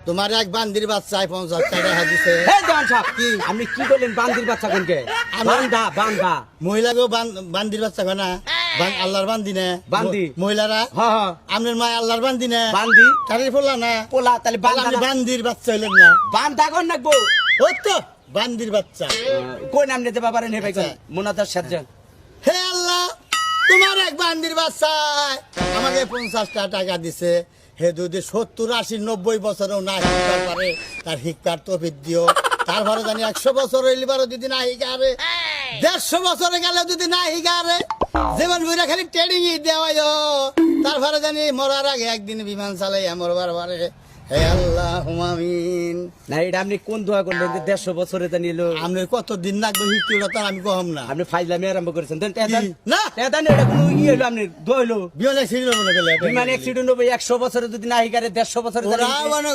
তোমার এক বান্দির বাচ্চায় 50 টাকা দিছে। হে দেওয়ান সাহেব কি আপনি কি বললেন বান্দির বাচ্চা কোনকে? বান্দা বান্দা মহিলাকেও বান্দির বাচ্চা কয় না? আল্লাহর বান্দি না বান্দি মহিলারা? হ্যাঁ হ্যাঁ আপনার মা আল্লাহর বান্দি না? বান্দি তাদের পোলা না? পোলা তাহলে তাহলে বান্দা আপনি বান্দির বাচ্চা হইলেন না? বান্দা কোন নাকবো? ও তো বান্দির বাচ্চা। কোন নাম নিতে পারেন হে ভাই মোনাজাত সাজ্জাদ? হে আল্লাহ, তোমার এক বান্দির বাচ্চা আমাকে 50 টাকা দিছে। হে যদি 70 80 90 বছরেও না শিখতে পারে, তার শিক্ষার তৌফিক দিও। তারপরে জানি 100 বছর হইলিবারও যদি না শিখারে, 150 বছরে গেলে যদি না শিখারে, জীবন ঘুরে খালি ট্রেনিং দেওয়া, তারপরে জানি মরার আগে একদিন বিমান চালাই মরবার পারে। হে আল্লাহ আমিন। না এটা আপনি কোন দোয়া করলেন যে 150 বছরে জানি এলো? আপনি কত দিন লাগবে শিখতে তার আমি কম না। আপনি ফাইজলামি আরম্ভ করেছেন দেন না এটা কোনো ই হলো আপনি দোয়া হলো বিমান অ্যাক্সিডেন্ট হবে না বিমান অ্যাক্সিডেন্ট হবে 100 বছরে যদি না হিকারে 150 বছরে ওরা মনে